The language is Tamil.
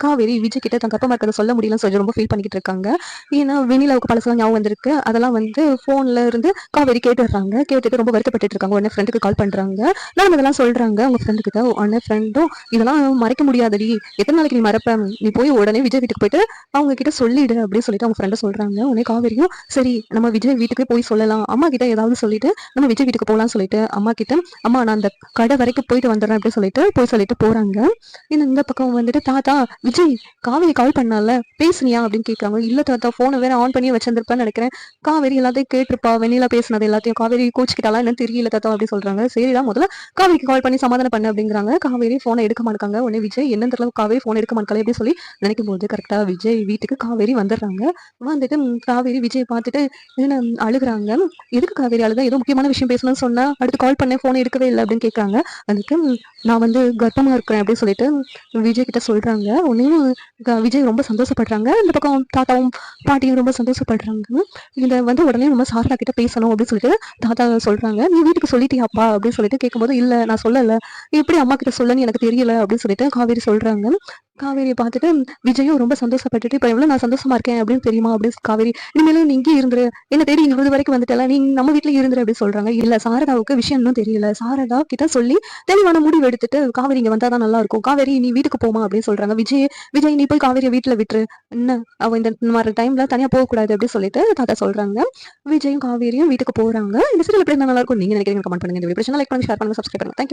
காவேரி விஜய் கிட்ட தன் கர்ப்பமா இருக்கிறத சொல்ல முடியலன்னு சொல்லி ரொம்ப ஃபீல் பண்ணிக்கிட்டு இருக்காங்க. ஏன்னா வெண்ணிலாவுக்கு பழசெல்லாம் ஞாபகம் வந்திருக்கு. அதெல்லாம் வந்து ஃபோன்ல இருந்து காவேரி கேட்டுடுறாங்க. கேட்டுட்டு ரொம்ப வருத்தப்பட்டுட்டு இருக்காங்க. உடனே ஃப்ரெண்டுக்கு கால் பண்றாங்க. நடந்ததெல்லாம் சொல்றாங்க அவங்க ஃப்ரெண்டு கிட்ட. உடனே ஃப்ரெண்டும் இதெல்லாம் மறைக்க முடியாதடி. எத்தனை நாளைக்கு நீ மறப்ப? நீ போய் உடனே விஜய் வீட்டுக்கு போயிட்டு அவங்க கிட்ட சொல்லிடு அப்படின்னு சொல்லிட்டு அவங்க ஃப்ரெண்டை சொல்றாங்க. உடனே காவேரியும் சரி நம்ம விஜய் வீட்டுக்கு போய் சொல்லலாம். அம்மா கிட்ட ஏதாவது சொல்லிட்டு நம்ம விஜய் வீட்டுக்கு போகலாம்னு சொல்லிட்டு அம்மா கிட்ட அம்மா நான் அந்த கடை வரைக்கும் போயிட்டு வந்துடுறேன் அப்படின்னு சொல்லிட்டு சொல்லிட்டு போறாங்க. இந்த பக்கம் வந்துட்டு தாத்தா விஜய் காவேரி கால் பண்ணால பேசுனியா அப்படின்னு கேட்கறாங்க. இல்ல தாத்தா போனை வேற ஆன் பண்ணி வச்சிருந்திருப்பேன்னு நினைக்கிறேன். காவேரி எல்லாத்தையும் கேட்டிருப்பா. வெண்ணிலா பேசுனது எல்லாத்தையும் காவேரி கோச்சுக்கிட்டாலா என்னன்னு தெரியல தாத்தா அப்படின்னு சொல்றாங்க. சரிதான் முதல்ல காவேரிக்கு கால் பண்ணி சமாதானம் பண்ண அப்படிங்கிறாங்க. காவேரி போனை எடுக்க மாட்டாங்க. உடனே விஜய் என்னன்னு தெரியல காவேரி போன் எடுக்க மாட்டாங்க அப்படின்னு சொல்லி நினைக்கும் போது கரெக்டா விஜய் வீட்டுக்கு காவேரி வந்துடுறாங்க. வந்துட்டு காவேரி விஜய் பார்த்துட்டு என்ன அழுகுறாங்க. எதுக்கு காவேரி அழுதா? ஏதோ முக்கியமான விஷயம் பேசணும்னு சொன்னா அடுத்து கால் பண்ணேன் போனை எடுக்கவே இல்லை அப்படின்னு கேட்கறாங்க. அதுக்கு நான் வந்து கர்ப்பமா இருக்கிறேன் அப்படின்னு சொல்லிட்டு விஜய் கிட்ட சொல்றாங்க. உடனேயும் விஜய் ரொம்ப சந்தோஷப்படுறாங்க. இந்த பக்கம் தாத்தாவும் பாட்டியும் ரொம்ப சந்தோஷப்படுறாங்க. இதை வந்து உடனே நம்ம சாரதா கிட்ட பேசணும் அப்படின்னு சொல்லிட்டு தாத்தா சொல்றாங்க. நீ வீட்டுக்கு சொல்லிட்டியாப்பா அப்படின்னு சொல்லிட்டு கேட்கும்போது இல்ல நான் சொல்லல. எப்படி அம்மா கிட்ட சொல்லன்னு எனக்கு தெரியல அப்படின்னு சொல்லிட்டு காவேரி சொல்றாங்க. காவேரியை பார்த்துட்டு விஜயும் ரொம்ப சந்தோஷப்பட்டுட்டு இப்ப எவ்வளவு நான் சந்தோஷமா இருக்கேன் அப்படின்னு தெரியுமா அப்படின்னு காவேரி இனிமேலும் நீ இங்கே இருந்துரு. என்ன தேடி இங்க இது வரைக்கும் வந்துட்டல நீ நம்ம வீட்டுல இருந்துரு அப்படின்னு சொல்றாங்க. இல்ல சாரதாவுக்கு விஷயம் இன்னும் தெரியல. சாரதா கிட்ட சொல்லி தெளிவான முடிவு எடுத்துட்டு காவேரி இங்க வந்தாதான் நல்லா இருக்கும். காவேரி நீ வீட்டுக்கு போமா அப்படின்னு சொல்றாங்க. விஜய் நீ போய் காவேரியை வீட்டுல விட்டுரு. என்ன அவ இந்த மாதிரி டைம்ல தனியா போக கூடாது அப்படின்னு சொல்லிட்டு தாத்தா சொல்றாங்க. விஜயும் காவேரியும் வீட்டுக்கு போறாங்க. இந்த சீரியல் எப்படி இருந்தா நல்லா இருக்கும் நீங்க நினைக்கிறீங்க கமெண்ட் பண்ணுங்க. இந்த வீடியோ பிடிச்சா லைக் பண்ணுங்க, ஷேர் பண்ணுங்க, சப்ஸ்கிரைப் பண்ணுங்க. தேங்க்யூ.